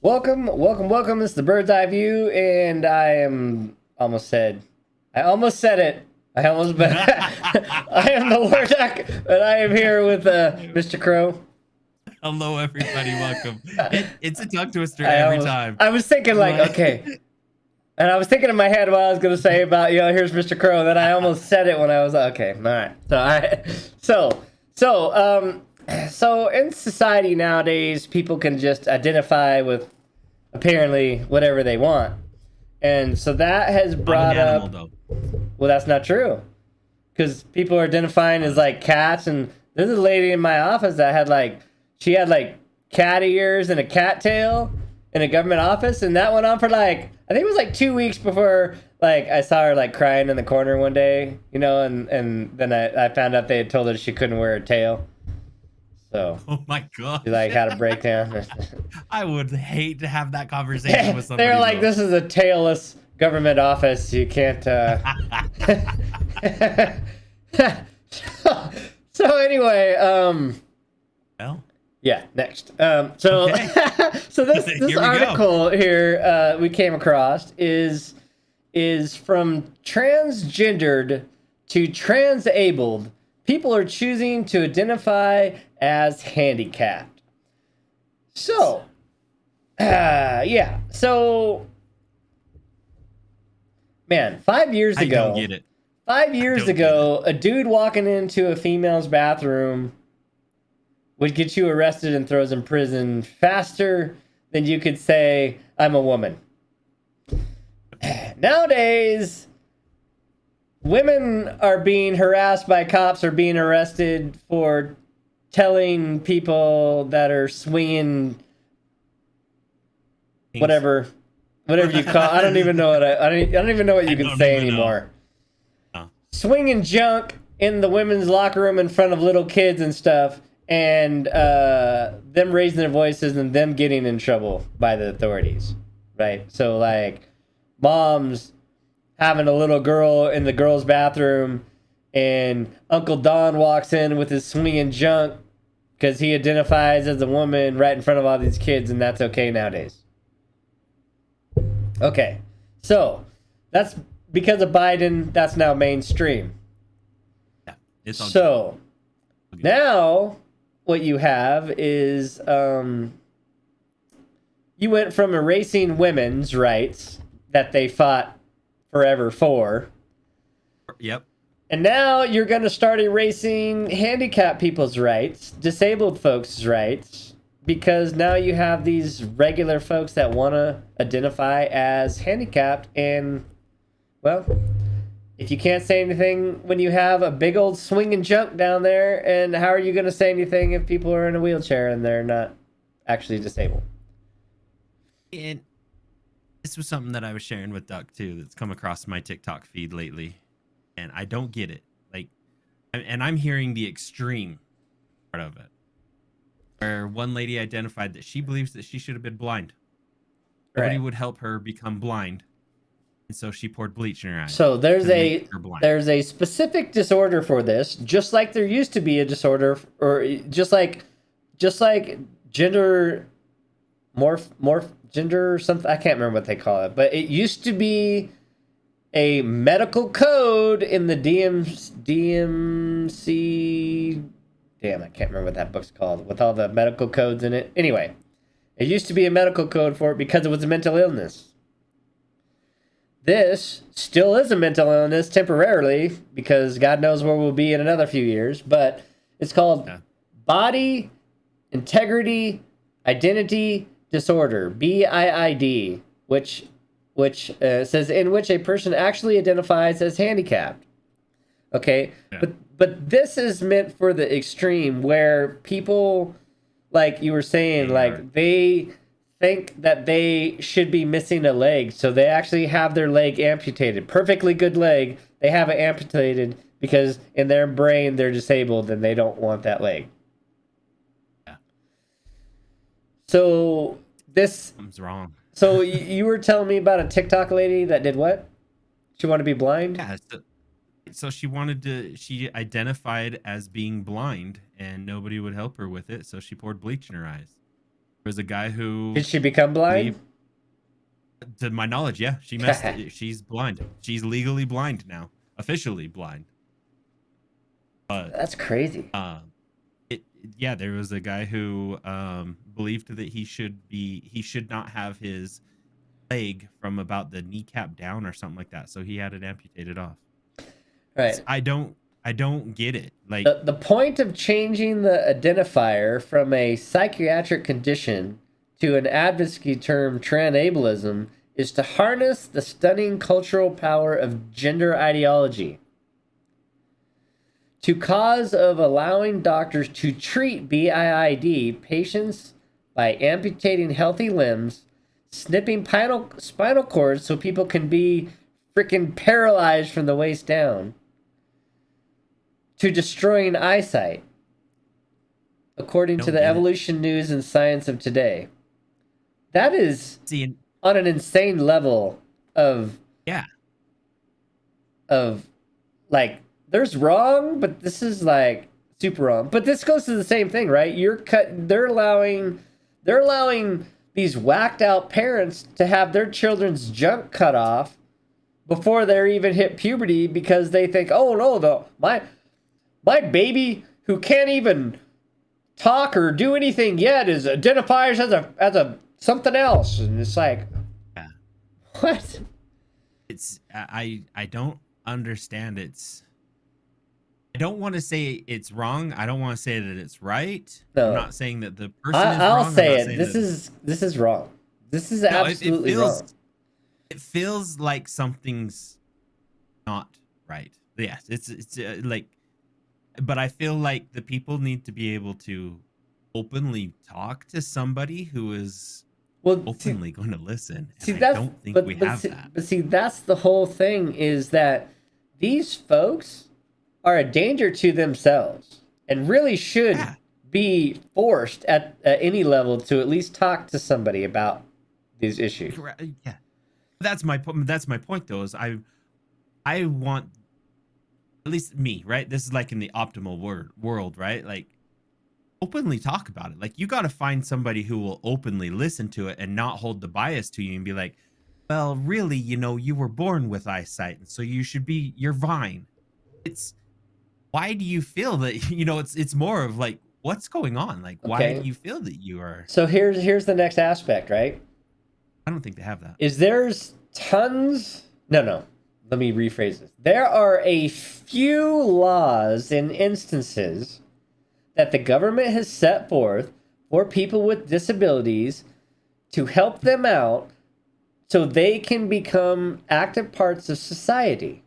Welcome. This is the Bird's Eye View, and I almost said it. I almost, but I am the Lord Duck, and I am here with Mr. Krow. Hello, everybody. Welcome. It's a tongue twister I every almost, time. I was thinking like, okay, and I was thinking in my head what I was gonna say about here's Mr. Krow. Then I almost said it when I was like, okay, all right. So in society nowadays, people can just identify with apparently whatever they want. And so that has I'm an brought animal, up, though. well, that's not true. Because people are identifying as like cats. And there's a lady in my office that she had like cat ears and a cat tail in a government office. And that went on for like, I think it was like 2 weeks before like I saw her like crying in the corner one day, and then I found out they had told her she couldn't wear a tail. So Oh my god. she like had a breakdown. I would hate to have that conversation with somebody. They're like, this is a tailless government office. You can't. So anyway, Well, yeah. Next, Okay. so this Here we go. article here we came across is from transgendered to transabled. People are choosing to identify as handicapped. So, yeah. So, man, 5 years I ago, don't get it. 5 years don't get ago, a dude walking into a female's bathroom would get you arrested and throws in prison faster than you could say, I'm a woman. Nowadays, women are being harassed by cops or being arrested for telling people that are swinging whatever you call. I don't even know I don't even know what you can say anymore. Oh. Swinging junk in the women's locker room in front of little kids and stuff, and them raising their voices and them getting in trouble by the authorities, right? So like moms having a little girl in the girls' bathroom, and Uncle Don walks in with his swinging junk because he identifies as a woman right in front of all these kids, and that's okay nowadays. Okay, so that's because of Biden. That's now mainstream. Yeah, it's all So good. now what you have is you went from erasing women's rights that they fought forever for, Yep. and now you're going to start erasing handicapped people's rights, disabled folks' rights, because now you have these regular folks that want to identify as handicapped. And, well, if you can't say anything when you have a big old swinging junk down there, and how are you going to say anything if people are in a wheelchair and they're not actually disabled? And this was something that I was sharing with Duck too. That's come across my TikTok feed lately, and I don't get it. Like, and I'm hearing the extreme part of it, where one lady identified that she believes that she should have been blind. Nobody Right. would help her become blind, and so she poured bleach in her eyes So to make her blind. there's a specific disorder for this, just like there used to be a disorder, or just like gender gender something. I can't remember what they call it, but it used to be a medical code in the DMC. Damn, I can't remember what that book's called with all the medical codes in it. Anyway, it used to be a medical code for it because it was a mental illness. This still is a mental illness temporarily because God knows where we'll be in another few years, but it's called Yeah. Body Integrity Identity Disorder, BIID, which says in which a person actually identifies as handicapped. Okay, Yeah. but this is meant for the extreme where people, like you were saying, like they think that they should be missing a leg, so they actually have their leg amputated. Perfectly good leg, they have it amputated because in their brain they're disabled and they don't want that leg. Yeah. So this, Something's wrong. so you were telling me about a TikTok lady that did what? She wanted to be blind? Yeah. So she identified as being blind, and nobody would help her with it, so she poured bleach in her eyes. There was a guy who Did she become blind? to my knowledge, yeah, she's blind. She's legally blind now, officially blind. But That's crazy. yeah, there was a guy who believed that he should not have his leg from about the kneecap down or something like that, so he had it amputated off. Right. I don't get it. Like the point of changing the identifier from a psychiatric condition to an advocacy term, transableism, is to harness the stunning cultural power of gender ideology to cause of allowing doctors to treat BIID patients by amputating healthy limbs, snipping spinal cords so people can be freaking paralyzed from the waist down, to destroying eyesight, according to the Evolution News and Science of Today. That is on an insane level of like, there's wrong, but this is like super wrong. But this goes to the same thing, right? They're allowing these whacked out parents to have their children's junk cut off before they're even hit puberty because they think, oh no, my baby who can't even talk or do anything yet identifies as a something else, and it's like, what? It's I don't understand. I don't want to say it's wrong. I don't want to say that it's right. No. I'm not saying that the person is wrong. I'll say it. This is wrong. This is absolutely wrong. It feels like something's not right. Yes, it's like, but I feel like the people need to be able to openly talk to somebody who is openly going to listen. And I don't think we have that. But see, that's the whole thing, is that these folks are a danger to themselves and really should be forced at any level to at least talk to somebody about these issues. Yeah, that's my point though, is I want, at least me, right? This is like in the optimal world, right? Like, openly talk about it. Like, you got to find somebody who will openly listen to it and not hold the bias to you and be like, well, really, you were born with eyesight, and so you're fine. It's, why do you feel that, it's more of like, what's going on? Like, why do you feel that you are? So here's the next aspect, right? I don't think they have that. There's tons. No. Let me rephrase this. There are a few laws and instances that the government has set forth for people with disabilities to help them out so they can become active parts of society.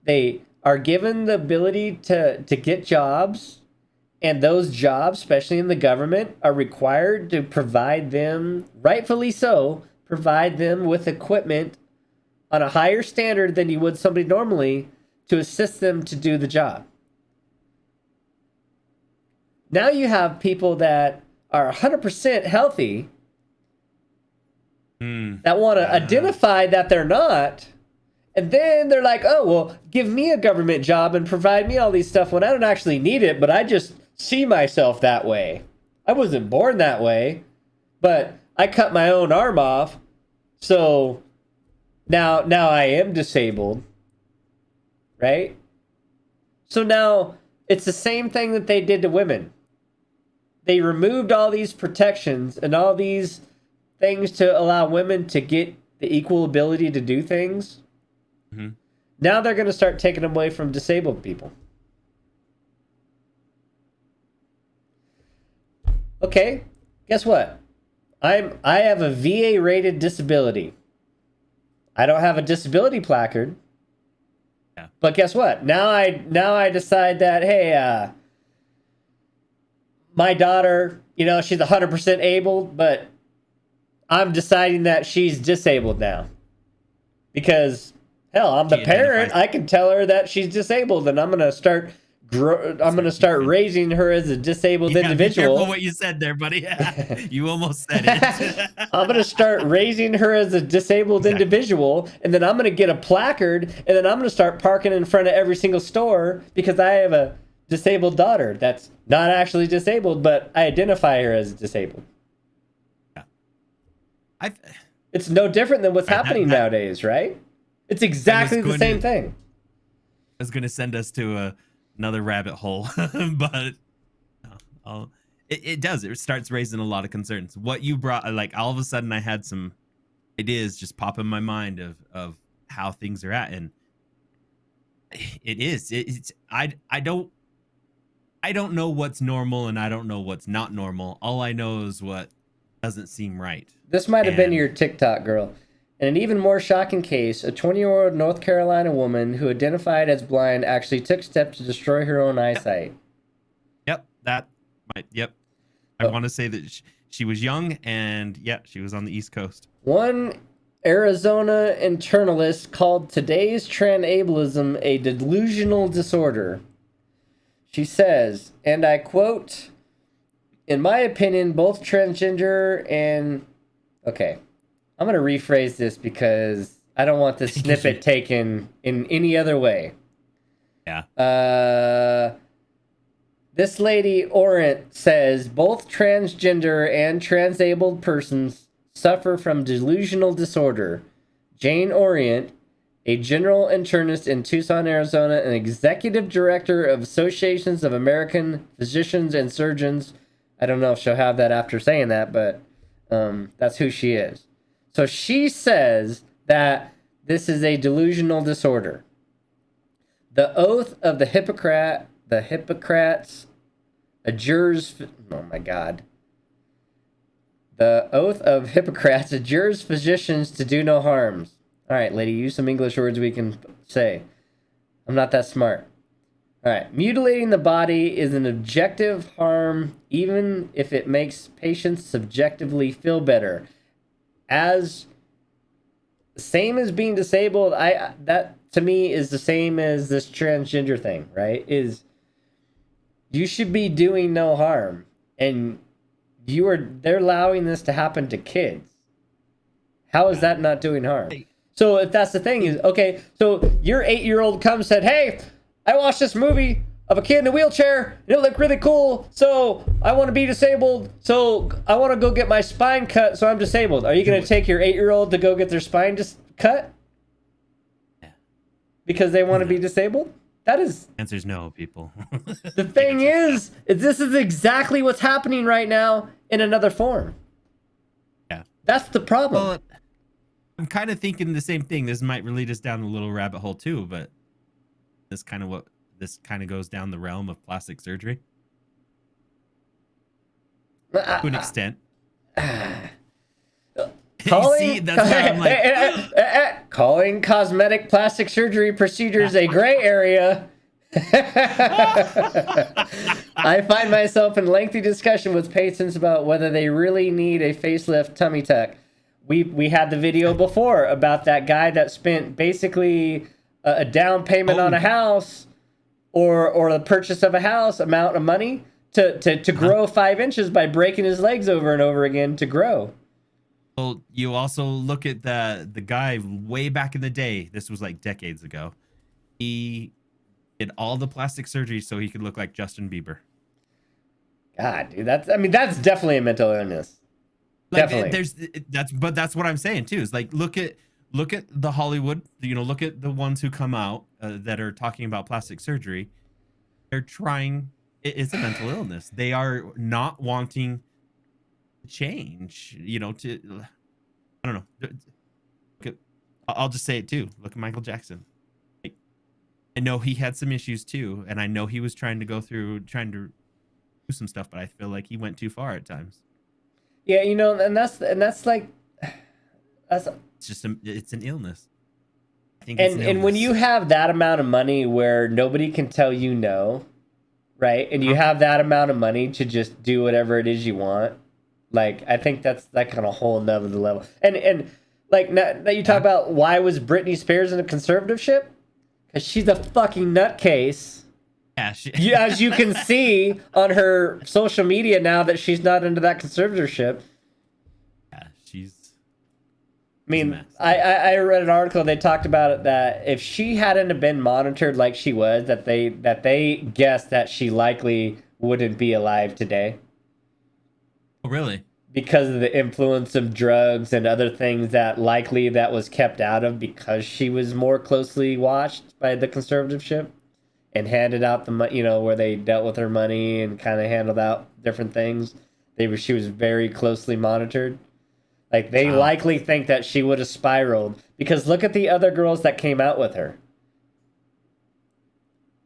They are given the ability to get jobs, and those jobs, especially in the government, are required to provide them, rightfully so, provide them with equipment on a higher standard than you would somebody normally to assist them to do the job. Now you have people that are 100% healthy that want to identify that they're not, and then they're like, oh, well, give me a government job and provide me all these stuff when I don't actually need it, but I just see myself that way. I wasn't born that way, but I cut my own arm off, so now I am disabled, right? So now it's the same thing that they did to women. They removed all these protections and all these things to allow women to get the equal ability to do things. Mm-hmm. Now they're going to start taking them away from disabled people. Okay, guess what? I have a VA rated disability. I don't have a disability placard. Yeah. But guess what? Now I decide that, hey, my daughter, she's 100% able, but I'm deciding that she's disabled now. Because, hell, I'm the parent. I can tell her that she's disabled, and I'm going to start raising her as a disabled individual. Be careful what you said there, buddy. You almost said it. I'm going to start raising her as a disabled individual, and then I'm going to get a placard, and then I'm going to start parking in front of every single store because I have a disabled daughter that's not actually disabled, but I identify her as disabled. Yeah. It's no different than what's Right, happening nowadays, right? It's exactly the same thing. I was going to send us to another rabbit hole, but it does. It starts raising a lot of concerns. What you brought, like all of a sudden I had some ideas just pop in my mind of how things are at. And it's I don't know what's normal and I don't know what's not normal. All I know is what doesn't seem right. This might have been your TikTok girl. In an even more shocking case, a 20-year-old North Carolina woman who identified as blind actually took steps to destroy her own eyesight. Yep, yep. I want to say that she was young, and yeah, she was on the East Coast. One Arizona internalist called today's transableism a delusional disorder. She says, and I quote, "In my opinion, both transgender and..." Okay, I'm going to rephrase this because I don't want this snippet taken in any other way. Yeah. This lady, Orient, says both transgender and transabled persons suffer from delusional disorder. Jane Orient, a general internist in Tucson, Arizona, and executive director of Associations of American Physicians and Surgeons. I don't know if she'll have that after saying that, but that's who she is. So she says that this is a delusional disorder. The oath of the Hippocrates adjures... Oh my God. The oath of Hippocrates adjures physicians to do no harms. All right, lady, use some English words we can say. I'm not that smart. All right. Mutilating the body is an objective harm, even if it makes patients subjectively feel better. As same as being disabled, that to me is the same as this transgender thing, right? Is you should be doing no harm, and they're allowing this to happen to kids. How is that not doing harm? So if that's the thing, is okay, so your 8-year-old comes said, "Hey, I watched this movie of a kid in a wheelchair and it looked really cool, so I want to be disabled, so I want to go get my spine cut, so I'm disabled." Are you going to take your 8-year-old to go get their spine just cut? Yeah. Because they want to be disabled? That is... Answer's no, people. The thing is this is exactly what's happening right now in another form. Yeah. That's the problem. Well, I'm kind of thinking the same thing. This might lead us down a little rabbit hole too, but this kind of goes down the realm of plastic surgery to an extent. See, that's why I'm like, calling cosmetic plastic surgery procedures a gray area. I find myself in lengthy discussion with patients about whether they really need a facelift tummy tuck. We had the video before about that guy that spent basically a down payment on a house or the purchase of a house amount of money to grow 5 inches by breaking his legs over and over again to grow. Well, you also look at the guy way back in the day. This was like decades ago. He did all the plastic surgery so he could look like Justin Bieber. God, dude, that's definitely a mental illness. Like, definitely. That's what I'm saying too. Is like look at the Hollywood. Look at the ones who come out that are talking about plastic surgery. They're trying. It's a mental illness. They are not wanting change. I don't know. I'll just say it too. Look at Michael Jackson. Like, I know he had some issues too, and I know he was trying to do some stuff, but I feel like he went too far at times. Yeah, and that's like it's just it's an illness. I think and when you have that amount of money where nobody can tell you no, right? And you have that amount of money to just do whatever it is you want. Like, I think that's like on a whole nother level. And like now you talk about why was Britney Spears in a conservatorship? Because she's a fucking nutcase. Yeah, as you can see on her social media now that she's not into that conservatorship. Yeah, she's I mean, I read an article. They talked about it that if she hadn't have been monitored like she was, that they guessed that she likely wouldn't be alive today. Oh, really? Because of the influence of drugs and other things that likely that was kept out of because she was more closely watched by the conservatorship and handed out the money, where they dealt with her money and kind of handled out different things. She was very closely monitored. Like, they likely think that she would have spiraled because look at the other girls that came out with her.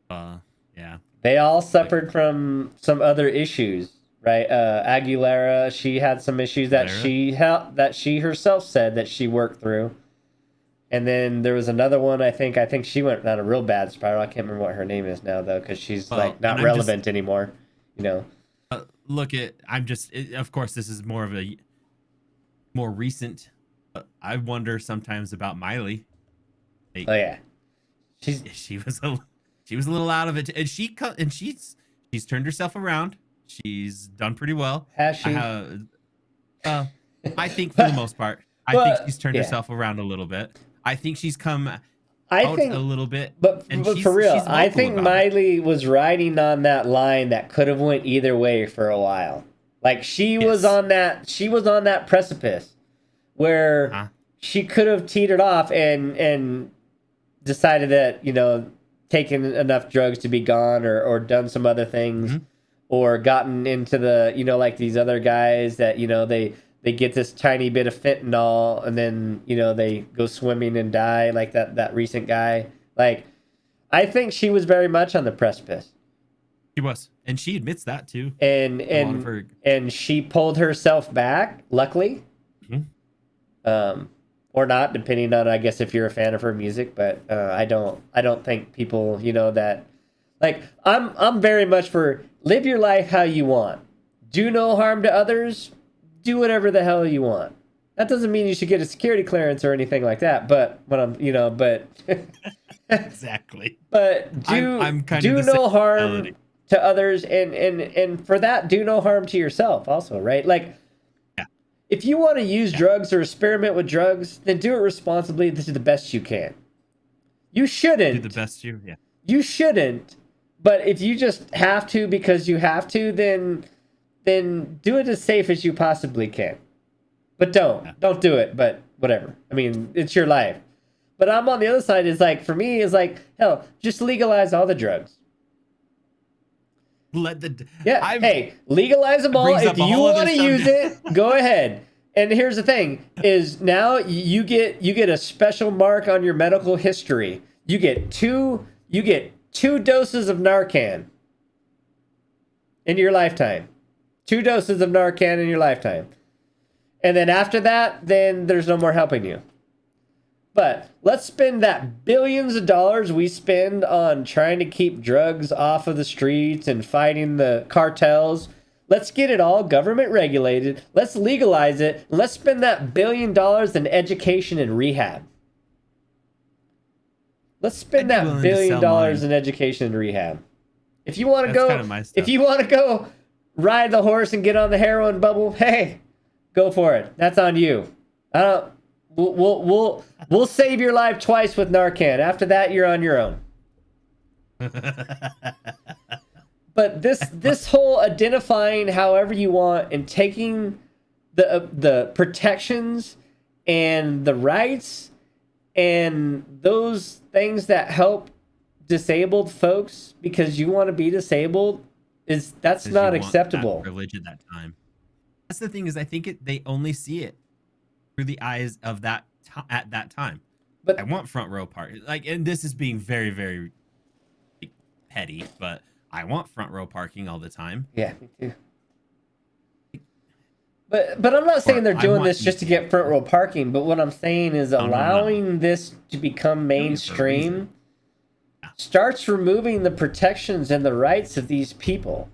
Yeah. They all suffered from some other issues, right? Aguilera, she had some issues that she herself said that she worked through. And then there was another one, I think she went down a real bad spiral. I can't remember what her name is now, though, because she's not relevant anymore, Of course, this is more of a more recent. I wonder sometimes about Miley. Like, oh yeah, she was a little out of it, and she's turned herself around. She's done pretty well. Has she? I think for the most part, I think she's turned herself around a little bit. I think she's come out a little bit. But for real, I think Miley was riding on that line that could have went either way for a while. Like she was on that precipice where she could have teetered off and decided that, taken enough drugs to be gone or done some other things or gotten into the, like these other guys that, they get this tiny bit of fentanyl and then, they go swimming and die like that recent guy. Like, I think she was very much on the precipice. She was, and she admits that too. And she pulled herself back, luckily, or not, depending on, I guess, if you're a fan of her music. But I don't think people, that, like, I'm very much for live your life how you want, do no harm to others, do whatever the hell you want. That doesn't mean you should get a security clearance or anything like that. But exactly. But do no harm to others, and for that, do no harm to yourself also, right? Like, if you want to use drugs or experiment with drugs, then do it responsibly to the best you can. You shouldn't. Do the best You shouldn't. But if you just have to because you have to, then do it as safe as you possibly can. But don't do it. But whatever. I mean, it's your life. But I'm on the other side. Is like, for me, is like, hell, just legalize all the drugs. Hey, legalize them all. If you want to use it, go ahead. And here's the thing: is now you get a special mark on your medical history. You get two doses of Narcan in your lifetime. 2 doses of Narcan in your lifetime. And then after that, then there's no more helping you. But let's spend that billions of dollars we spend on trying to keep drugs off of the streets and fighting the cartels. Let's get it all government regulated. Let's legalize it. And let's spend that $1 billion in education and rehab. Let's spend that $1 billion in education and rehab. If you want to go ride the horse and get on the heroin bubble, hey, go for it. That's on you. We'll save your life twice with Narcan. After that, you're on your own. But this whole identifying however you want and taking the protections and the rights and those things that help disabled folks because you want to be disabled that's not acceptable. That privilege at that time. That's the thing, is I think they only see it through the eyes of that at that time. But I want front row parking, and this is being very, very petty, but I want front row parking all the time. Yeah, me too. But I'm not saying they're doing this just to get front row parking. But what I'm saying is allowing this to become mainstream starts removing the protections and the rights of these people,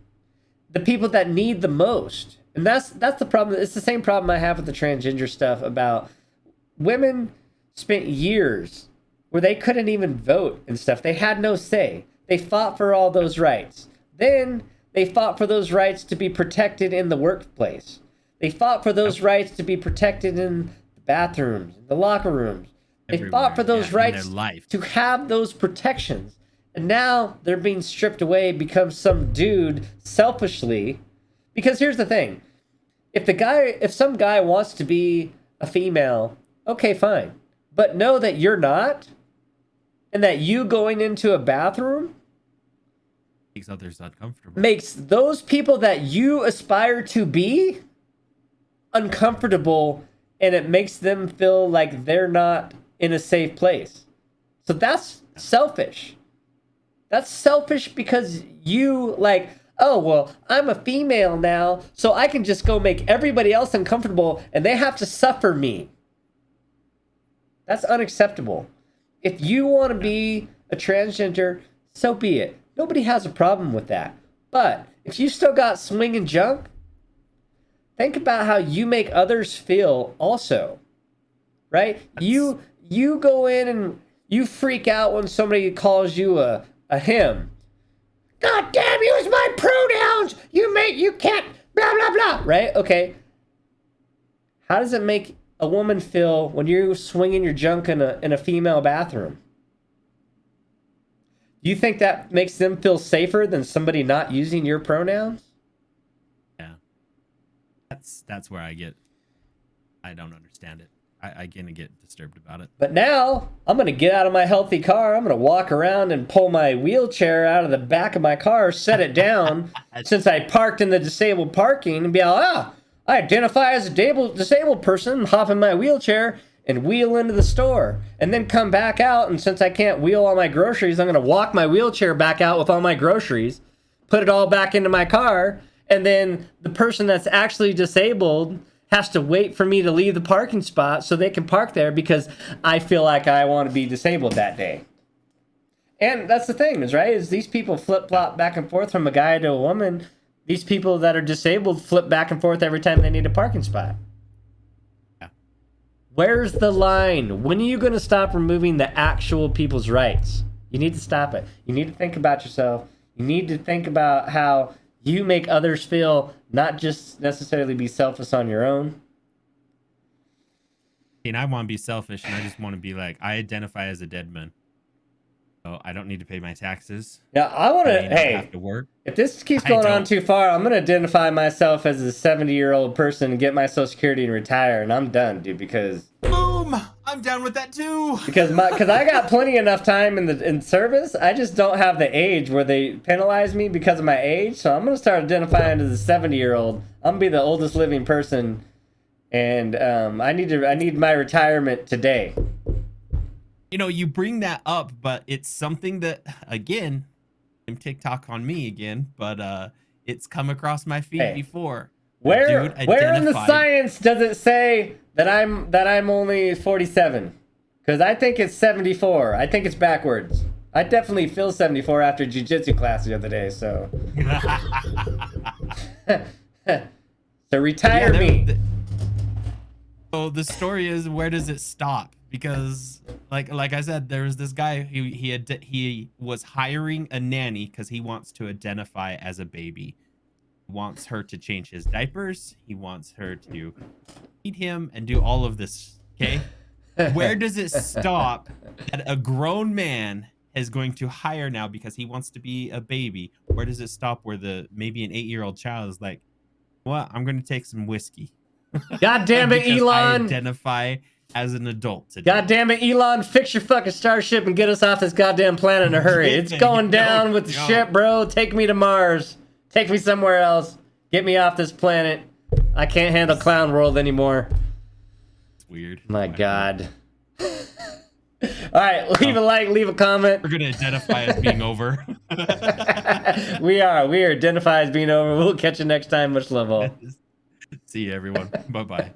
the people that need the most. And that's the problem. It's the same problem I have with the transgender stuff about women spent years where they couldn't even vote and stuff. They had no say. They fought for all those rights. Then they fought for those rights to be protected in the workplace. They fought for those rights to be protected in bathrooms, the locker rooms. They Everywhere, fought for those in their rights life. to have those protections. And now they're being stripped away, become some dude selfishly. Because here's the thing. If some guy wants to be a female, okay, fine. But know that you're not, and that you going into a bathroom Makes others uncomfortable. makes those people that you aspire to be uncomfortable, and it makes them feel like they're not in a safe place. So that's selfish. That's selfish because you like, oh, well, I'm a female now, so I can just go make everybody else uncomfortable and they have to suffer me. That's unacceptable. If you want to be a transgender, so be it. Nobody has a problem with that. But if you still got swinging junk, think about how you make others feel also. Right? You go in and you freak out when somebody calls you a him. God damn, use my pronouns! You can't blah blah blah. Right? Okay. How does it make a woman feel when you're swinging your junk in a female bathroom? Do you think that makes them feel safer than somebody not using your pronouns? Yeah. That's where I don't understand it. I gonna get disturbed about it. But now I'm gonna get out of my healthy car. I'm gonna walk around and pull my wheelchair out of the back of my car, set it down since I parked in the disabled parking, and be like, I identify as a disabled person, hop in my wheelchair and wheel into the store, and then come back out. And since I can't wheel all my groceries, I'm gonna walk my wheelchair back out with all my groceries, put it all back into my car, and then the person that's actually disabled has to wait for me to leave the parking spot so they can park there because I feel like I want to be disabled that day. And that's the thing, is these people flip-flop back and forth from a guy to a woman. These people that are disabled flip back and forth every time they need a parking spot. Yeah. Where's the line? When are you going to stop removing the actual people's rights? You need to stop it. You need to think about yourself. You need to think about how you make others feel, not just necessarily be selfish on your own. I want to be selfish, and I just want to be like, I identify as a dead man. So I don't need to pay my taxes. Yeah, I want to, have to work. If this keeps going on too far, I'm going to identify myself as a 70-year-old person and get my Social Security and retire, and I'm done, dude, because... Boom! I'm down with that too! Because I got plenty enough time in service. I just don't have the age where they penalize me because of my age, so I'm going to start identifying as a 70-year-old. I'm going to be the oldest living person, and I need my retirement today. You know, you bring that up, but it's something that, again, I'm TikTok on me again, but it's come across my feed before. Where in the science does it say that I'm only 47? Because I think it's 74. I think it's backwards. I definitely feel 74 after jiu-jitsu class the other day, so... So retire me. So the story is, where does it stop? Because like I said, there was this guy he was hiring a nanny because he wants to identify as a baby. He wants her to change his diapers. He wants her to feed him and do all of this. Okay, where does it stop that a grown man is going to hire now because he wants to be a baby? Where does it stop where maybe an 8-year-old child is like, well, I'm going to take some whiskey. God damn it, Elon! I identify as an adult today. God damn it, Elon, fix your fucking starship and get us off this goddamn planet in a hurry. It's going down with the ship, bro. Take me to Mars. Take me somewhere else. Get me off this planet. I can't handle Clown World anymore. It's weird. My God. All right, leave a like, leave a comment. We're going to identify as being over. We are identified as being over. We'll catch you next time. Much love all. See you, everyone. Bye-bye.